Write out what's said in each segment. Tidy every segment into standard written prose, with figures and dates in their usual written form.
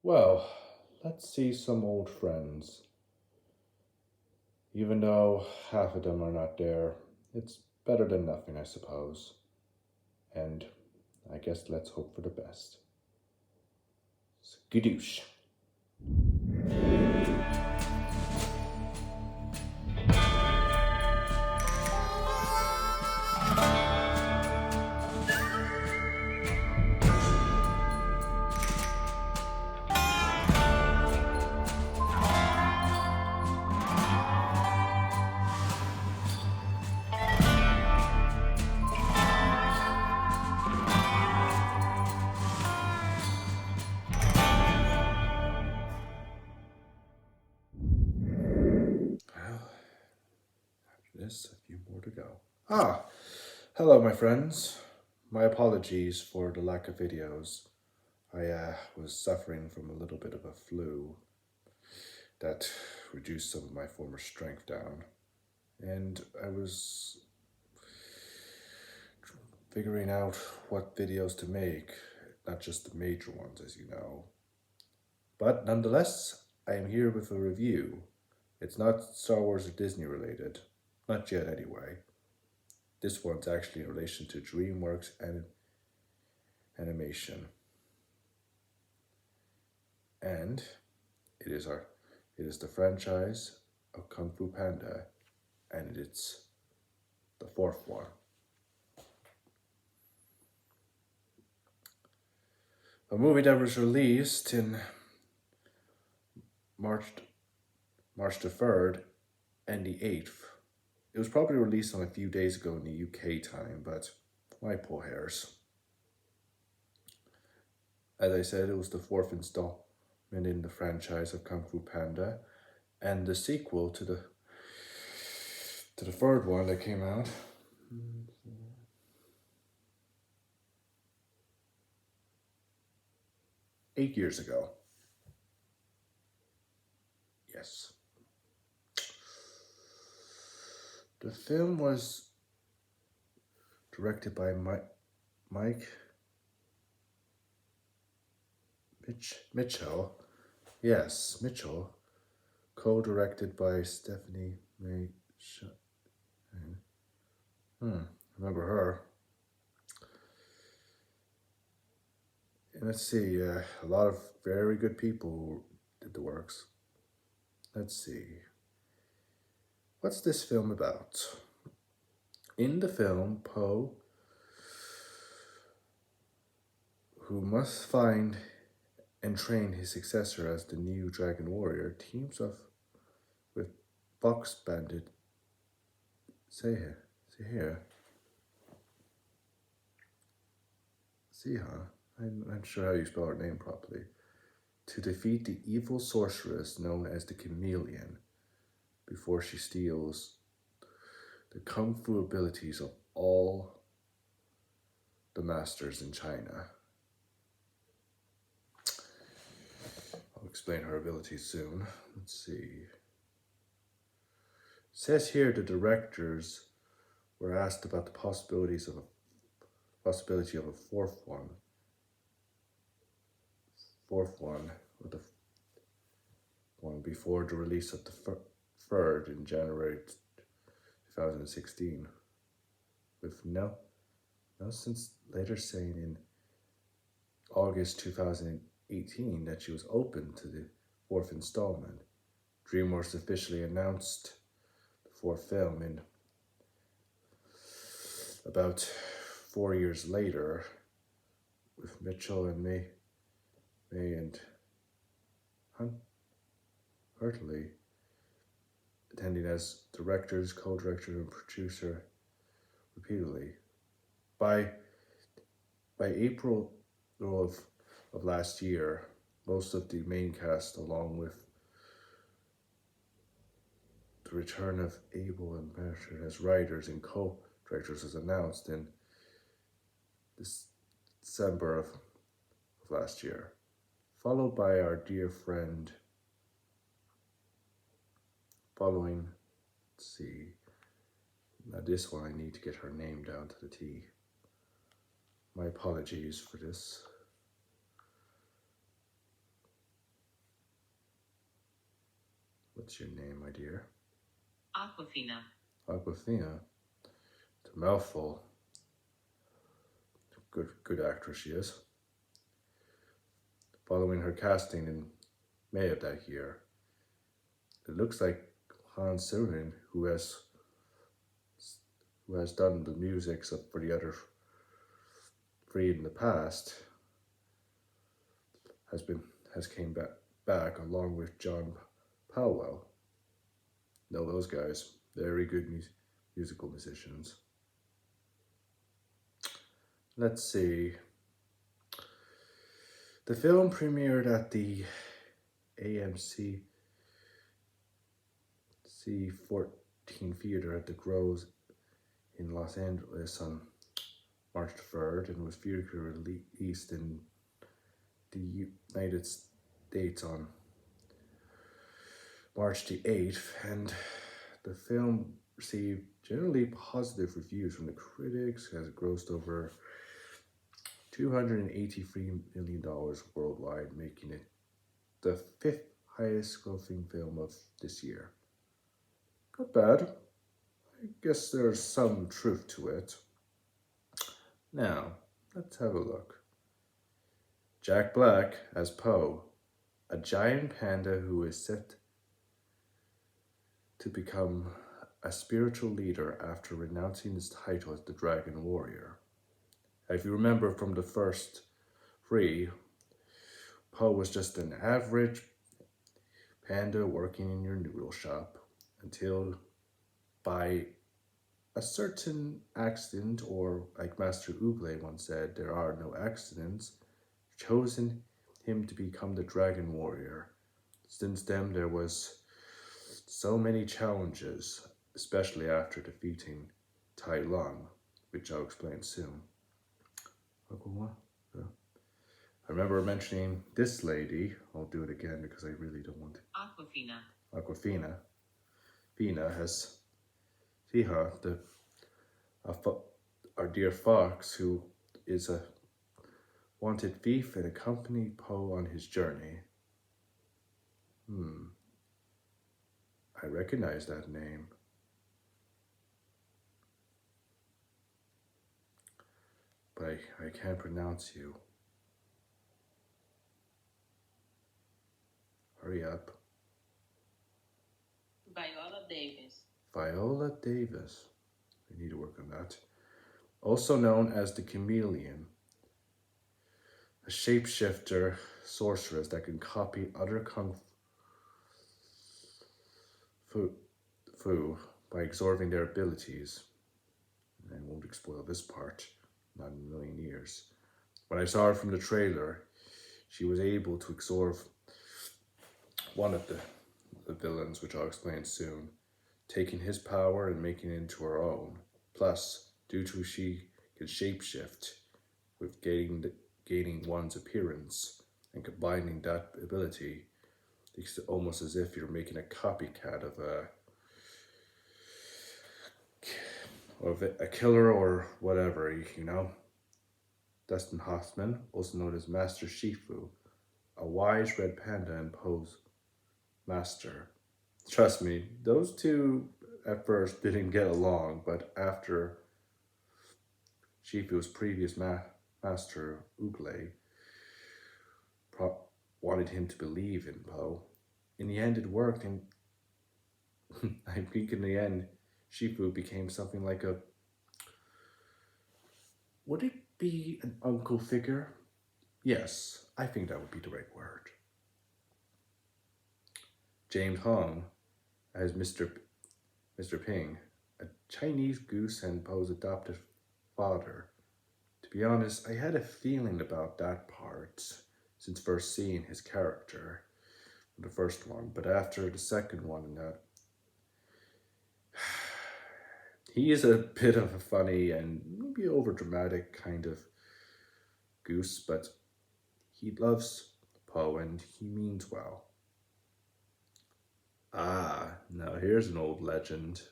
Well, let's see some old friends. Even though half of them are not there, it's better than nothing, I suppose. And I guess let's hope for the best. Skadoosh. Well, after this, a few more to go. Hello, my friends. My apologies for the lack of videos. I was suffering from a little bit of a flu that reduced some of my former strength down. And I was figuring out what videos to make, not just the major ones, as you know. But nonetheless, I am here with a review. It's not Star Wars or Disney related, not yet anyway. This one's actually in relation to DreamWorks and animation. And it is the franchise of Kung Fu Panda, and it's the fourth one. A movie that was released in March the 3rd and the 8th. It was probably released on a few days ago in the UK time, but my poor hairs. As I said, it was the fourth installment in the franchise of Kung Fu Panda, and the sequel to the third one that came out 8 years ago. Yes. The film was directed by Mike Mitchell. Yes, Mitchell. Co-directed by Stephanie May. Remember her. And let's see, a lot of very good people did the works. Let's see. What's this film about? In the film, Po, who must find and train his successor as the new Dragon Warrior, teams up with Fox Bandit. See here. See, huh? I'm not sure how you spell her name properly. To defeat the evil sorceress known as the Chameleon before she steals the kung fu abilities of all the masters in China. I'll explain her abilities soon. Let's see. It says here the directors were asked about the possibility of a fourth one, or the one before the release of the third in January 2016, with Nelson later saying in August 2018 that she was open to the fourth installment. DreamWorks officially announced the fourth film in about 4 years later, with Mitchell and May and Hartley attending as directors, co-director, and producer repeatedly. By April of last year, most of the main cast, along with the return of Abel and Bertrand as writers and co-directors, was announced in December of last year, followed by our dear friend. Let's see. Now this one I need to get her name down to the T. My apologies for this. What's your name, my dear? Aquafina. Aquafina. It's a mouthful. Good actress she is. Following her casting in May of that year, it looks like Hans Zimmer, who has done the music for the other three in the past, has been has came back along with John Powell. Know those guys? Very good musical musicians. Let's see. The film premiered at the AMC C14 Theater at the Groves in Los Angeles on March 3rd and was theatrically released in the United States on March the 8th, and the film received generally positive reviews from the critics as it grossed over $283 million worldwide, making it the fifth highest grossing film of this year. Not bad. I guess there's some truth to it. Now, let's have a look. Jack Black as Poe, a giant panda who is set to become a spiritual leader after renouncing his title as the Dragon Warrior. If you remember from the first three, Poe was just an average panda working in your noodle shop until, by a certain accident, or like Master Ugle once said, there are no accidents, chosen him to become the Dragon Warrior. Since then, there was so many challenges, especially after defeating Tai Lung, which I'll explain soon. I remember mentioning this lady. I'll do it again because I really don't want to. Aquafina. Aquafina. Fina has Fiha, our dear fox, who is a wanted thief and accompanied Poe on his journey. I recognize that name. But I can't pronounce you. Hurry up. Viola Davis. Viola Davis. We need to work on that. Also known as the Chameleon, a shapeshifter sorceress that can copy other kung fu by absorbing their abilities. I won't spoil this part, not in a million years. When I saw her from the trailer, she was able to absorb one of the villains, which I'll explain soon, taking his power and making it into her own. Plus, due to she can shapeshift with gaining one's appearance and combining that ability, it's almost as if you're making a copycat of a killer or whatever, you know. Dustin Hoffman, also known as Master Shifu, a wise red panda and Poe's master. Trust me, those two at first didn't get along, but after Shifu's previous master, Ugle, wanted him to believe in Poe, in the end it worked, and I think in the end, Shifu became something like a. Would it be an uncle figure? Yes, I think that would be the right word. James Hong as Mr. Ping, a Chinese goose and Poe's adoptive father. To be honest, I had a feeling about that part since first seeing his character, the first one, but after the second one, he is a bit of a funny and maybe overdramatic kind of goose, but he loves Poe and he means well. Ah, now here's an old legend.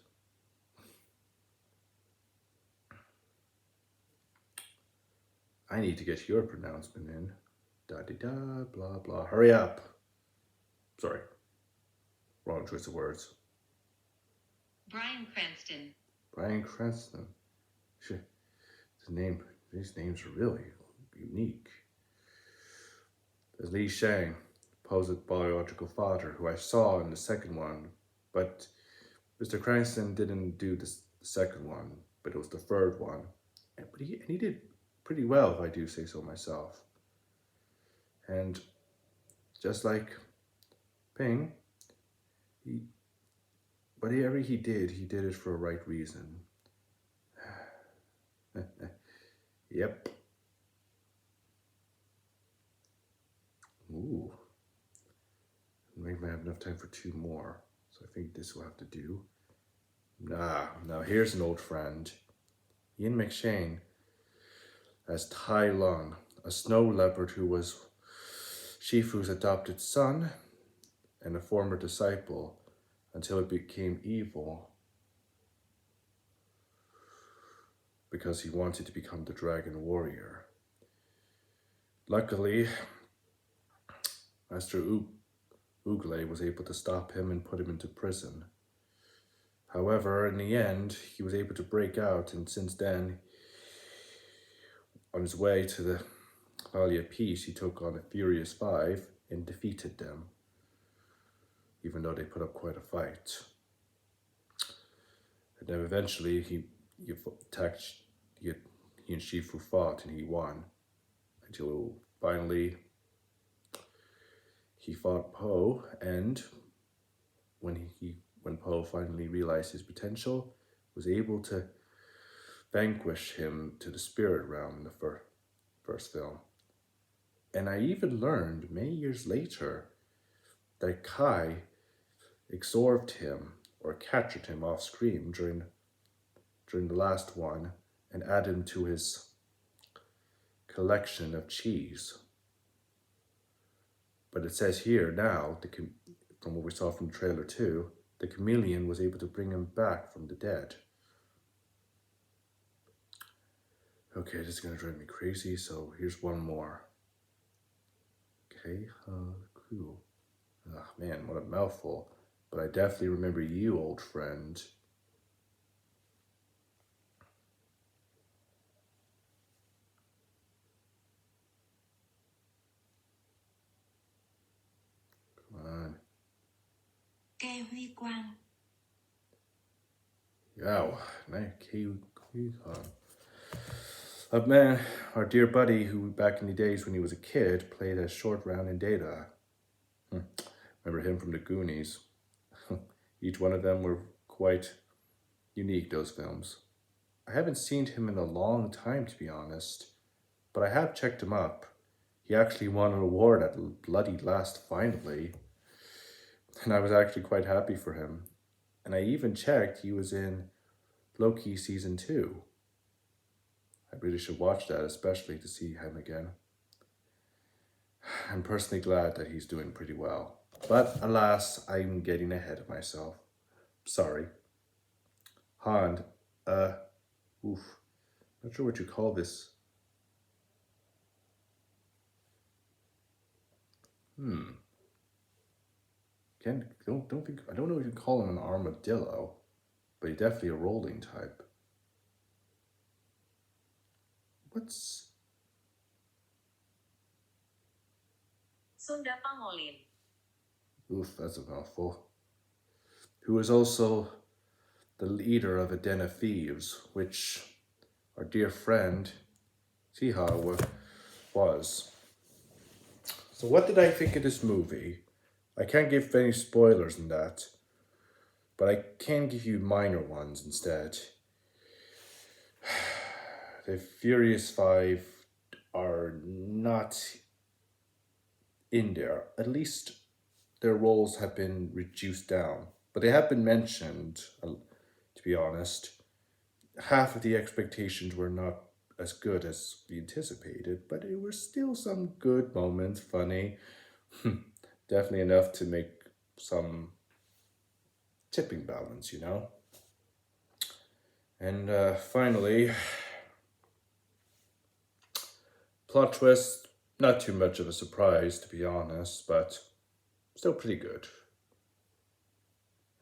I need to get your pronouncement in. Da-di-da, blah, blah. Hurry up. Sorry. Wrong choice of words. Bryan Cranston. Bryan Cranston. Shit. These names are really unique. There's Li Shang, Poe's biological father, who I saw in the second one, but Mr. Cranston didn't do the second one, but it was the third one. But he did pretty well, if I do say so myself. And just like Ping, whatever he did it for a right reason. Yep. Ooh. We might have enough time for two more, so I think this will have to do. Now here's an old friend. Ian McShane as Tai Lung, a snow leopard who was Shifu's adopted son and a former disciple until it became evil because he wanted to become the dragon warrior. Luckily, Master Ugle was able to stop him and put him into prison. However, in the end, he was able to break out, and since then, on his way to the Valley of Peace, he took on the Furious Five and defeated them, even though they put up quite a fight. And then eventually, he and Shifu fought, and he won, until finally he fought Poe, and when Poe finally realized his potential, was able to vanquish him to the spirit realm in the first film. And I even learned many years later that Kai absorbed him or captured him off screen during the last one and added him to his collection of cheese. But it says here now, from what we saw from trailer 2, the chameleon was able to bring him back from the dead. Okay, this is gonna drive me crazy, so here's one more. Okay, cool. Ah, man, what a mouthful. But I definitely remember you, old friend. Come on. Cây Huy Quang. Yow, man, our dear buddy who back in the days when he was a kid played as Short Round in Data. Remember him from the Goonies. Each one of them were quite unique, those films. I haven't seen him in a long time, to be honest, but I have checked him up. He actually won an award at bloody last finally, and I was actually quite happy for him. And I even checked he was in Loki season 2. I really should watch that, especially to see him again. I'm personally glad that he's doing pretty well. But alas, I'm getting ahead of myself. Sorry. Han, not sure what you call this. I don't know if you call him an armadillo, but he's definitely a rolling type. What's... Sunda Pangolin. Oof, that's a mouthful. Who is also the leader of a den of thieves, which our dear friend Tiha was. So what did I think of this movie? I can't give any spoilers in that, but I can give you minor ones instead. The Furious Five are not in there. At least their roles have been reduced down, but they have been mentioned, to be honest. Half of the expectations were not as good as we anticipated, but there were still some good moments, funny. Definitely enough to make some tipping balance, you know? And finally, plot twist, not too much of a surprise, to be honest, but still pretty good.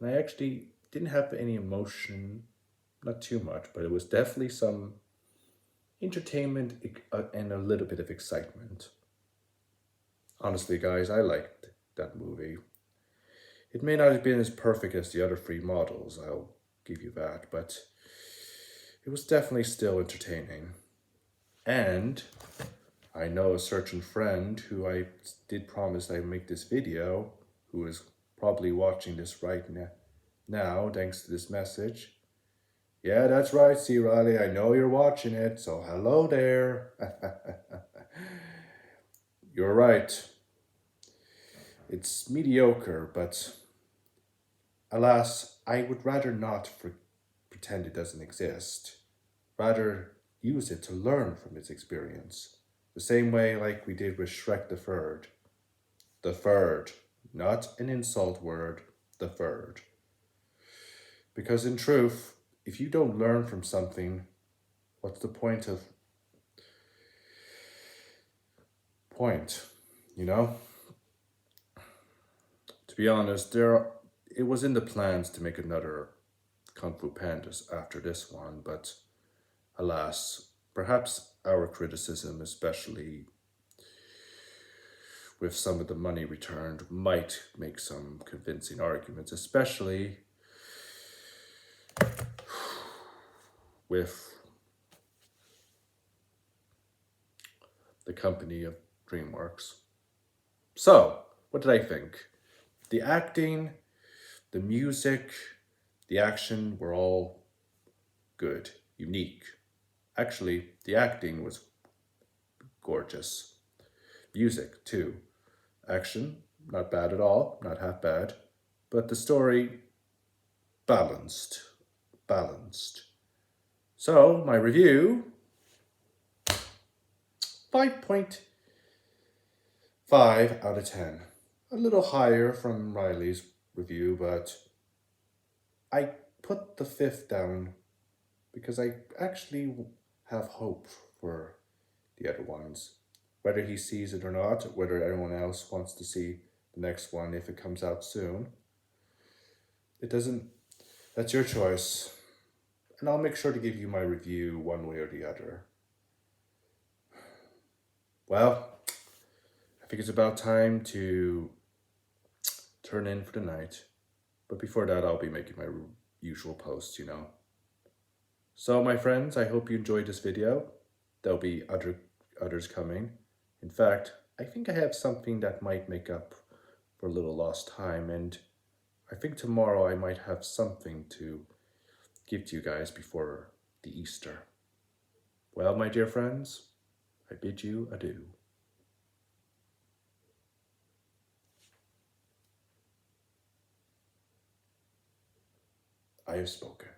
And I actually didn't have any emotion, not too much, but it was definitely some entertainment and a little bit of excitement. Honestly, guys, I liked that movie. It may not have been as perfect as the other three models, I'll give you that, but it was definitely still entertaining. And I know a certain friend who I did promise I'd make this video, who is probably watching this right now, thanks to this message. Yeah, that's right, C. Riley. I know you're watching it, so hello there. You're right. It's mediocre, but alas, I would rather not pretend it doesn't exist. Rather, use it to learn from its experience. The same way like we did with Shrek the Third. The third, not an insult word, the third. Because in truth, if you don't learn from something, what's the point, you know? To be honest, it was in the plans to make another Kung Fu Pandas after this one, but alas, perhaps our criticism, especially with some of the money returned, might make some convincing arguments, especially with the company of DreamWorks. So, what did I think? The acting, the music, the action were all good, unique. Actually, the acting was gorgeous. Music, too. Action, not bad at all, not half bad. But the story, balanced. Balanced. So, my review 5.5 out of 10. A little higher from Riley's review, but I put the fifth down because I actually have hope for the other ones. Whether he sees it or not, whether anyone else wants to see the next one if it comes out soon, it doesn't, that's your choice. And I'll make sure to give you my review one way or the other. Well, I think it's about time to turn in for the night. But before that, I'll be making my usual posts, you know. So, my friends, I hope you enjoyed this video. There'll be others coming. In fact, I think I have something that might make up for a little lost time, and I think tomorrow I might have something to give to you guys before the Easter. Well, my dear friends, I bid you adieu. I have spoken.